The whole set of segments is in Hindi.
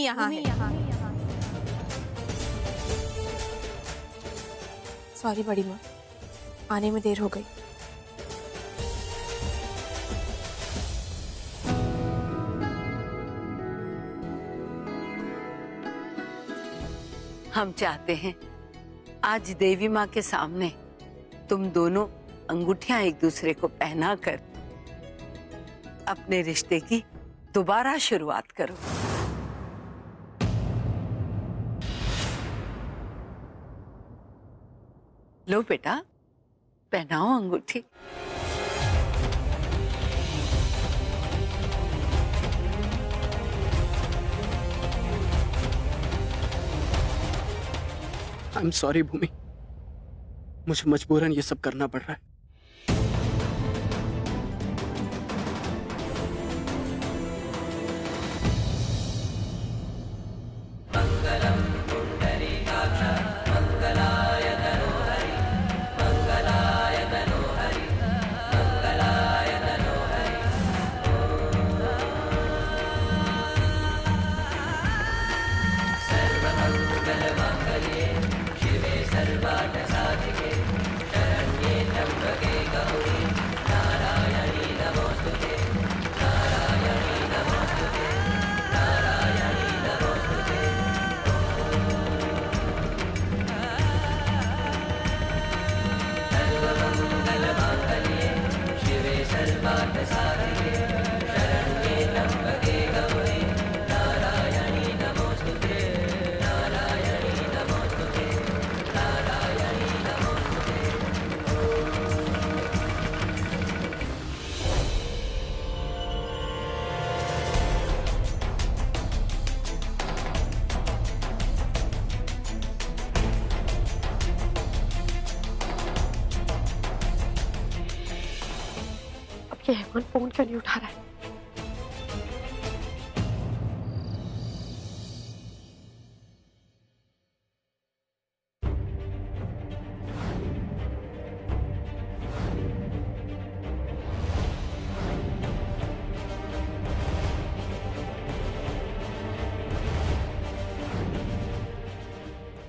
यहाँ है। सॉरी बड़ी माँ, आने में देर हो गई। हम चाहते हैं आज देवी माँ के सामने तुम दोनों अंगूठियां एक दूसरे को पहना कर अपने रिश्ते की दोबारा शुरुआत करो। लो बेटा, पहनाओ अंगूठी। आई एम सॉरी भूमि, मुझे मजबूरन ये सब करना पड़ रहा है। ये हेमंत फोन क्यों नहीं उठा रहा है?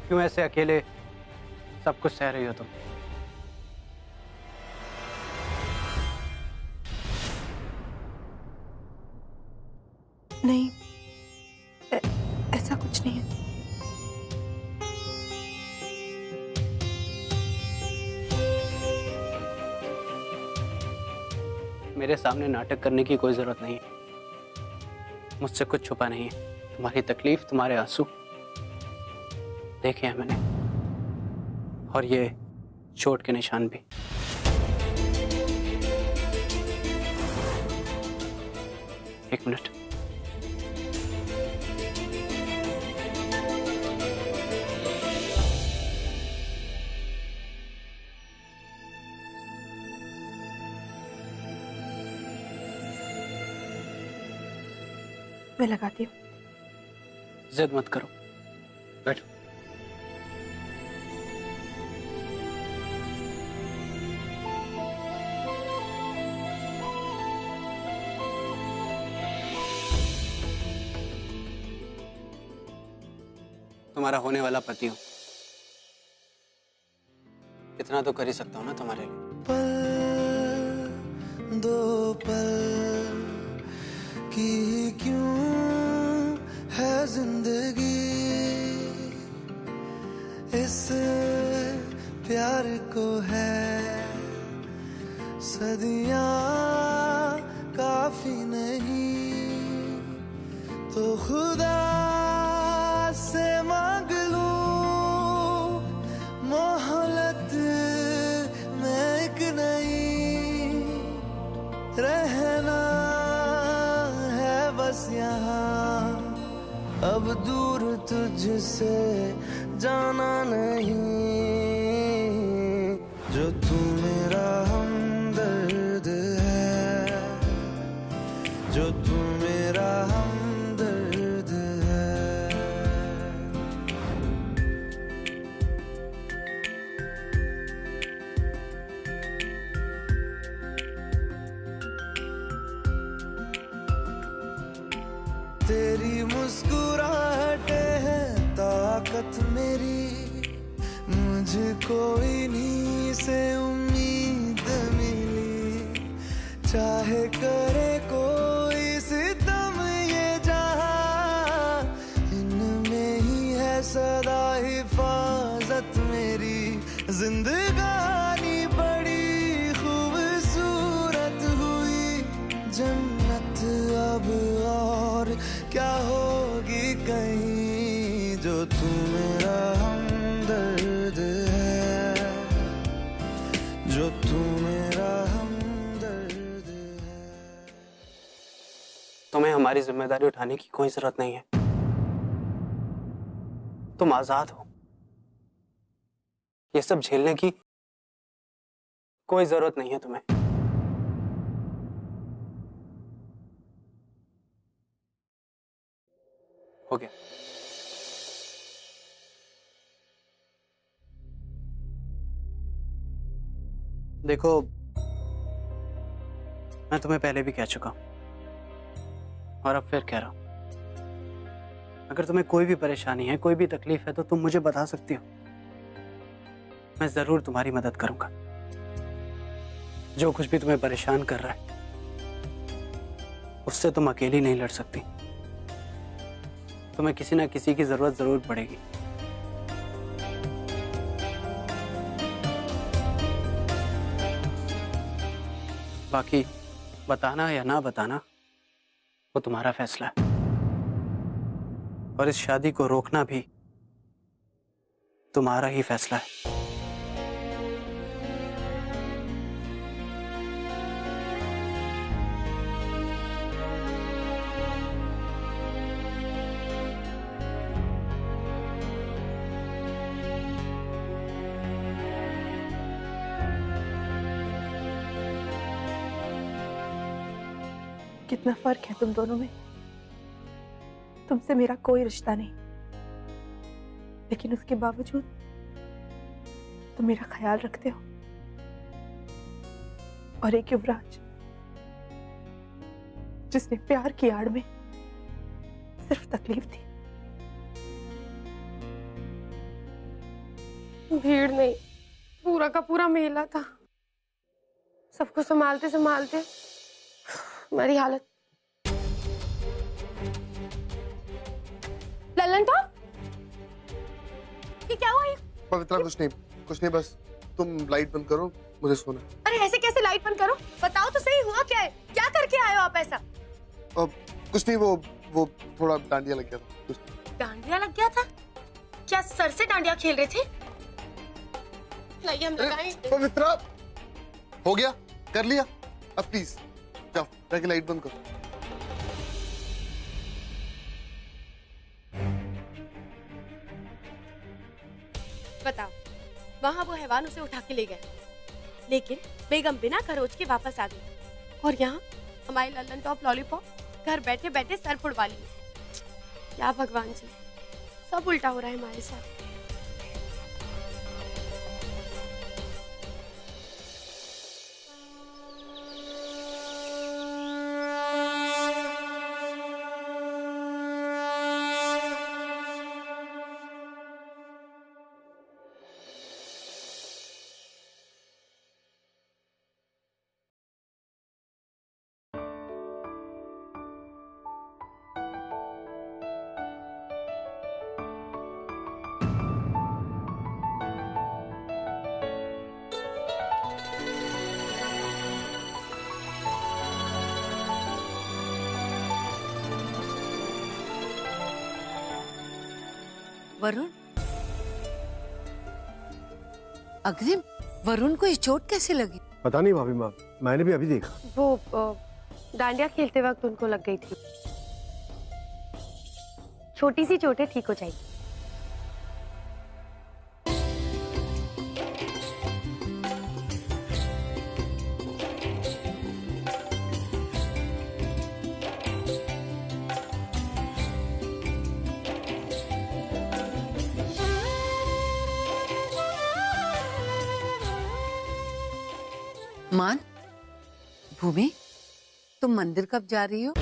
क्यों ऐसे अकेले सब कुछ सह रही हो तुम? नहीं, ऐसा कुछ नहीं है। मेरे सामने नाटक करने की कोई जरूरत नहीं है। मुझसे कुछ छुपा नहीं है। तुम्हारी तकलीफ, तुम्हारे आंसू देखे हैं मैंने, और ये चोट के निशान भी। एक मिनट। मैं लगाती हूँ। जिद मत करो, बैठो। तुम्हारा होने वाला पति हूं, इतना तो कर ही सकता हूं ना तुम्हारे लिए। पल दो पल की क्यों है जिंदगी, इस प्यार को है सदियां काफी नहीं, तो खुदा से मांग लूं मोहलत में एक नई, रहना है बस यहाँ, अब दूर तुझसे जाना नहीं, जो तू मेरा हमदर्द है, जो तू मेरा हमदर्द है। तेरी मुस्कुराहट मुझको इन्हीं से उम्मीद मिली, चाहे करे कोई सितम ये जहां, इनमें ही है सदा हिफाजत मेरी। जिंदगानी बड़ी खूबसूरत हुई, जन्नत अब और क्या होगी कहीं, जो तू मेरा हमदर्द है, जो तू मेरा हमदर्द है। तुम्हें हमारी जिम्मेदारी उठाने की कोई जरूरत नहीं है। तुम आजाद हो, ये सब झेलने की कोई जरूरत नहीं है तुम्हें। हो गया। देखो, मैं तुम्हें पहले भी कह चुका हूं और अब फिर कह रहा हूं, अगर तुम्हें कोई भी परेशानी है, कोई भी तकलीफ है, तो तुम मुझे बता सकती हो। मैं जरूर तुम्हारी मदद करूंगा। जो कुछ भी तुम्हें परेशान कर रहा है, उससे तुम अकेली नहीं लड़ सकती। तुम्हें किसी ना किसी की जरूरत जरूर पड़ेगी। बाकी बताना या ना बताना वो तुम्हारा फैसला है, और इस शादी को रोकना भी तुम्हारा ही फैसला है। कितना फर्क है तुम दोनों में। तुमसे मेरा कोई रिश्ता नहीं, लेकिन उसके बावजूद तुम मेरा ख्याल रखते हो। और एक युवराज जिसने प्यार की आड़ में सिर्फ तकलीफ थी। भीड़ नहीं, पूरा का पूरा मेला था। सबको संभालते संभालते हमारी हालत। ललन टॉप, ये क्या हुआ? पवित्रा कुछ नहीं, बस तुम लाइट बंद करो, मुझे सोना। अरे ऐसे कैसे लाइट बंद करो? बताओ तो सही, हुआ क्या है? क्या करके आए हो आप ऐसा? कुछ नहीं, वो थोड़ा डांडिया लग गया था। कुछ डांडिया लग गया था? क्या सर से डांडिया खेल रहे थे? लाइए हम लगाएं। पवित्रा, हो गया, कर लिया, अब प्लीज जाओ जाके लाइट बंद करो। बताओ, वहाँ वो हैवान उसे उठा के ले गए, लेकिन बेगम बिना खरोच के वापस आ गई, और यहाँ हमारी ललन टॉप लॉलीपॉप घर बैठे बैठे सर फुड़वा लिए। क्या भगवान जी, सब उल्टा हो रहा है हमारे साथ। वरुण, अग्रिम, वरुण को ये चोट कैसे लगी? पता नहीं भाभी माँ, मैंने भी अभी देखा। वो डांडिया खेलते वक्त उनको लग गई थी। छोटी सी चोटें ठीक हो जाएगी। मान, भूमि, तुम मंदिर कब जा रही हो?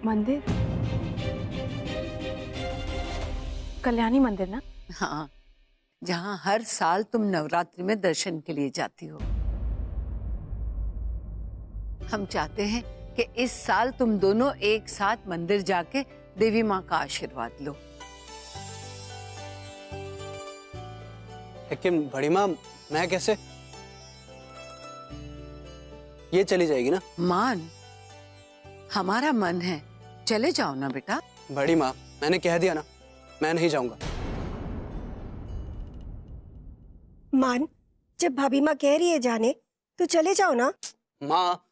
मंदिर? कल्याणी मंदिर ना? हाँ, जहाँ हर साल तुम नवरात्रि में दर्शन के लिए जाती हो। हम चाहते हैं कि इस साल तुम दोनों एक साथ मंदिर जाके देवी माँ का आशीर्वाद लो। लेकिन बड़ी माँ, मैं कैसे? ये चली जाएगी ना? मान, हमारा मन है, चले जाओ ना बेटा। बड़ी माँ, मैंने कह दिया ना, मैं नहीं जाऊंगा। मान, जब भाभी माँ कह रही है जाने, तो चले जाओ ना। माँ,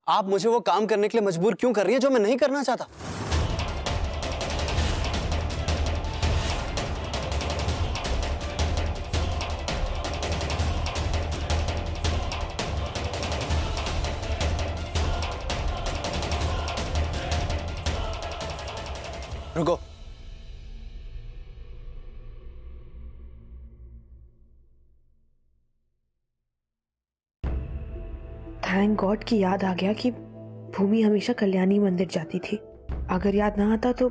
आप मुझे वो काम करने के लिए मजबूर क्यों कर रही है जो मैं नहीं करना चाहता? रुको। थैंक गॉड की याद आ गया कि भूमि हमेशा कल्याणी मंदिर जाती थी। अगर याद ना आता तो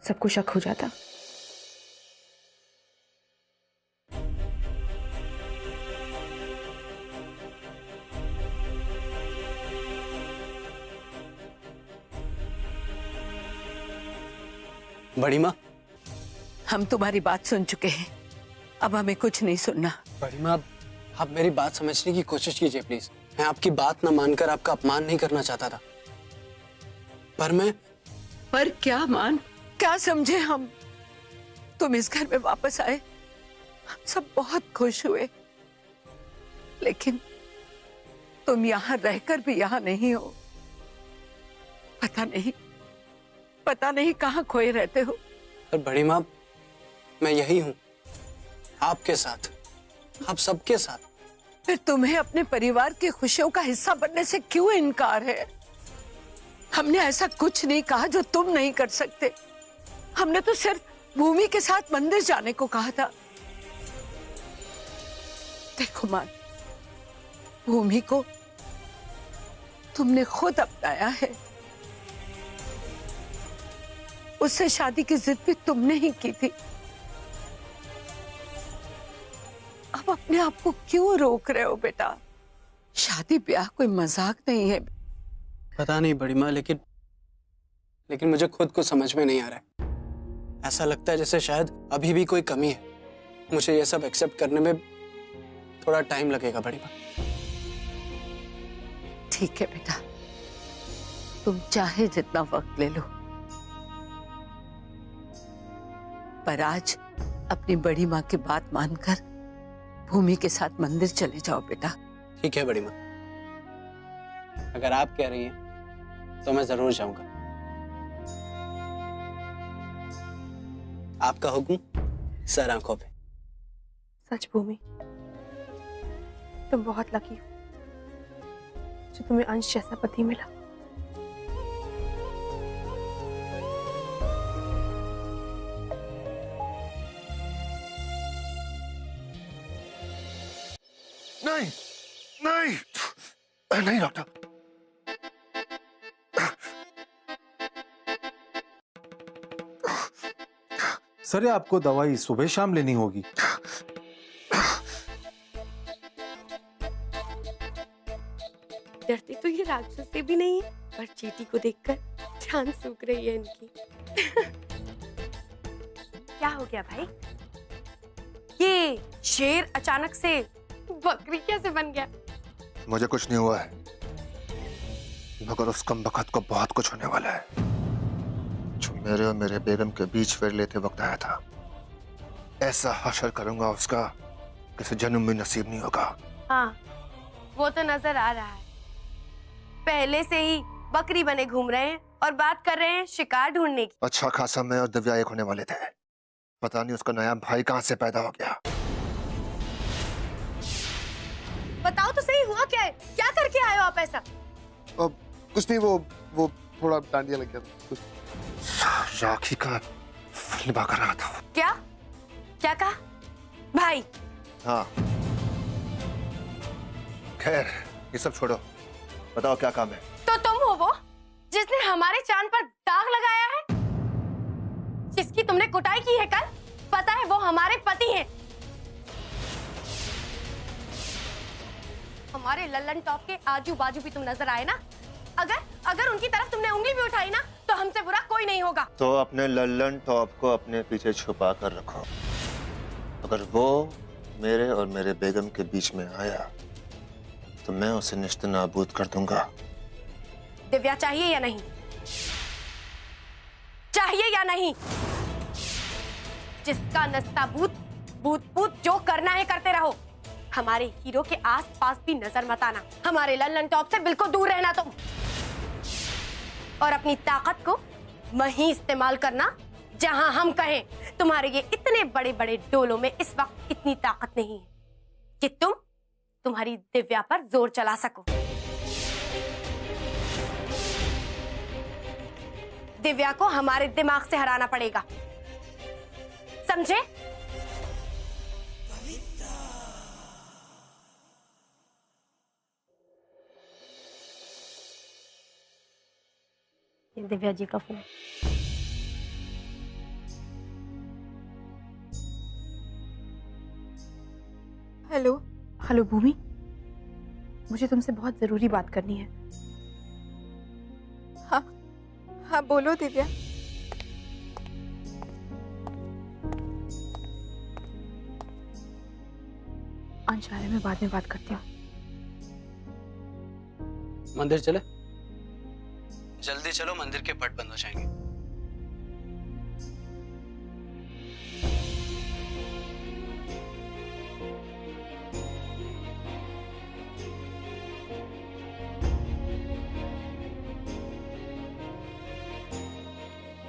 सबको शक हो जाता। बड़ी माँ, हम तुम्हारी बात सुन चुके हैं, अब हमें कुछ नहीं सुनना। बड़ी माँ, आप मेरी बात समझने की कोशिश कीजिए प्लीज। मैं आपकी बात ना मानकर आपका अपमान नहीं करना चाहता था, पर क्या मान, क्या समझे हम? तुम इस घर में वापस आए, हम सब बहुत खुश हुए, लेकिन तुम यहाँ रहकर भी यहाँ नहीं हो। पता नहीं कहाँ खोए रहते हो। पर बड़ी माँ, मैं यही हूँ, आपके साथ, आप सबके साथ। फिर तुम्हें अपने परिवार की खुशियों का हिस्सा बनने से क्यों इनकार है? हमने ऐसा कुछ नहीं कहा जो तुम नहीं कर सकते। हमने तो सिर्फ भूमि के साथ मंदिर जाने को कहा था। देखो मान, भूमि को तुमने खुद अपनाया है, उससे शादी की जिद भी तुमने ही की थी। अब अपने आप को क्यों रोक रहे हो बेटा? शादी ब्याह कोई मजाक नहीं है। पता नहीं बड़ी माँ, लेकिन मुझे खुद को समझ में नहीं आ रहा है। ऐसा लगता है जैसे शायद अभी भी कोई कमी है। मुझे ये सब एक्सेप्ट करने में थोड़ा टाइम लगेगा बड़ी माँ। ठीक है बेटा, तुम चाहे जितना वक्त ले लो, पर आज अपनी बड़ी माँ की बात मानकर भूमि के साथ मंदिर चले जाओ बेटा। ठीक है बड़ी माँ, अगर आप कह रही हैं तो मैं जरूर जाऊंगा। आपका हुक्म सर आंखों पे। सच भूमि, तुम बहुत लकी हो जो तुम्हें अंश जैसा पति मिला। नहीं नहीं नहीं डॉक्टर, सर ये आपको दवाई सुबह शाम लेनी होगी। डरती तो ये राक्षस से भी नहीं है, पर चीटी को देखकर जान सूख रही है इनकी। क्या हो गया भाई? ये शेर अचानक से बकरी कैसे बन गया? मुझे कुछ नहीं हुआ है, मगर उस कमबख्त को बहुत कुछ होने वाला है, जो मेरे और मेरे बेगम के बीच फेर लेते वक्त आया था। ऐसा हशर करूंगा उसका किसी जन्म में नसीब नहीं होगा। हाँ, वो तो नजर आ रहा है। पहले से ही बकरी बने घूम रहे हैं और बात कर रहे हैं शिकार ढूंढने की। अच्छा खासा मैं और दिव्या एक होने वाले थे, पता नहीं उसका नया भाई कहां से पैदा हो गया। बताओ तो सही, हुआ क्या है? क्या करके आए हो आप ऐसा? कुछ नहीं, वो थोड़ा डांडिया लग गया था। राखी का फिल्म कर रहा था। क्या क्या कहा भाई? हाँ, खैर ये सब छोड़ो, बताओ क्या काम है? तो तुम हो वो जिसने हमारे चांद पर दाग लगाया है, जिसकी तुमने कुटाई की है कल, पता है वो हमारे पति हैं। हमारे लल्लन टॉप के आजू बाजू भी तुम नजर आए ना, अगर उनकी तरफ तुमने उंगली भी उठाई ना तो हमसे बुरा कोई नहीं होगा। तो अपने लल्लन टॉप को अपने पीछे छुपा कर रखो। अगर वो मेरे और मेरे बेगम के बीच में आया तो मैं उसे निश्चित नाबूद कर दूंगा। दिव्या चाहिए या नहीं? चाहिए या नहीं? जिसका नस्ताबूत भूत जो करना है करते रहो। हमारे हीरो के आसपास भी नजर मत आना। हमारे लल्लन टॉप से बिल्कुल दूर रहना तुम। और अपनी ताकत को वहीं इस्तेमाल करना जहां हम कहें। तुम्हारे ये इतने बड़े बड़े डोलों में इस वक्त इतनी ताकत नहीं है कि तुम्हारी दिव्या पर जोर चला सको। दिव्या को हमारे दिमाग से हराना पड़ेगा, समझे? दिव्या जी का फोन। हेलो हेलो भूमि, मुझे तुमसे बहुत जरूरी बात करनी है। हाँ हाँ बोलो दिव्या। अंशारे में बाद में बात करती हूँ। मंदिर चले? जल्दी चलो, मंदिर के पट बंद हो जाएंगे।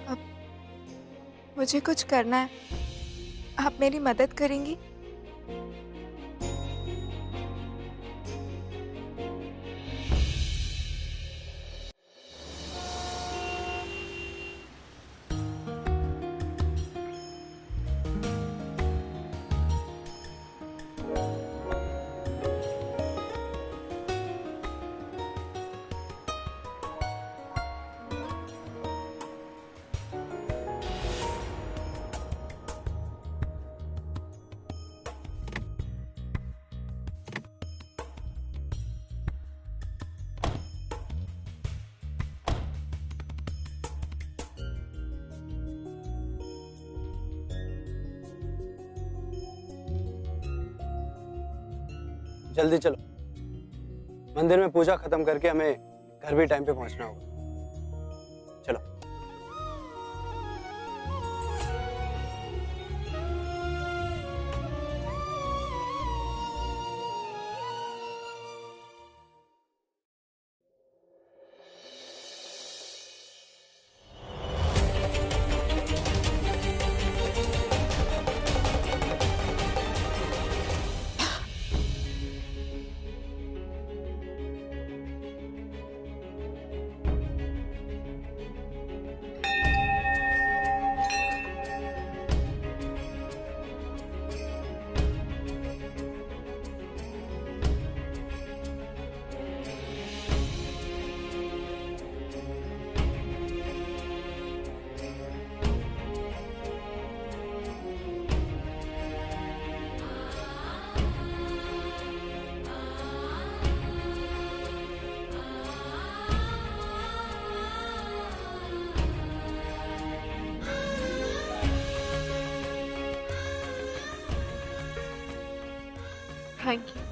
अब मुझे कुछ करना है, आप मेरी मदद करेंगी? जल्दी चलो, मंदिर में पूजा खत्म करके हमें घर भी टाइम पे पहुंचना होगा। चलो। Thank you.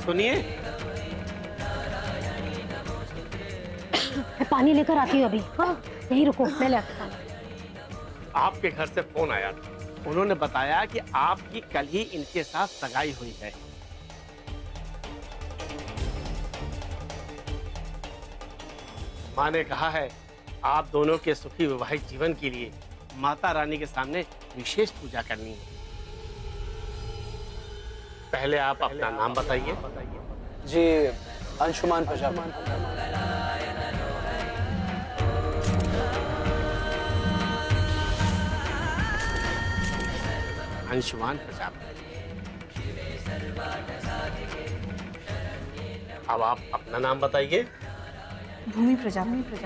सुनिए, मैं पानी लेकर आती हूँ अभी। हाँ यहीं रुको, मैं ले आती हूँ। आपके घर से फोन आया था, उन्होंने बताया कि आपकी कल ही इनके साथ सगाई हुई है। माँ ने कहा है आप दोनों के सुखी वैवाहिक जीवन के लिए माता रानी के सामने विशेष पूजा करनी है। पहले आप अपना नाम बताइए। जी, अंशुमान प्रजापति। अंशुमान प्रजापति। अब आप अपना नाम बताइए। भूमि प्रजापति।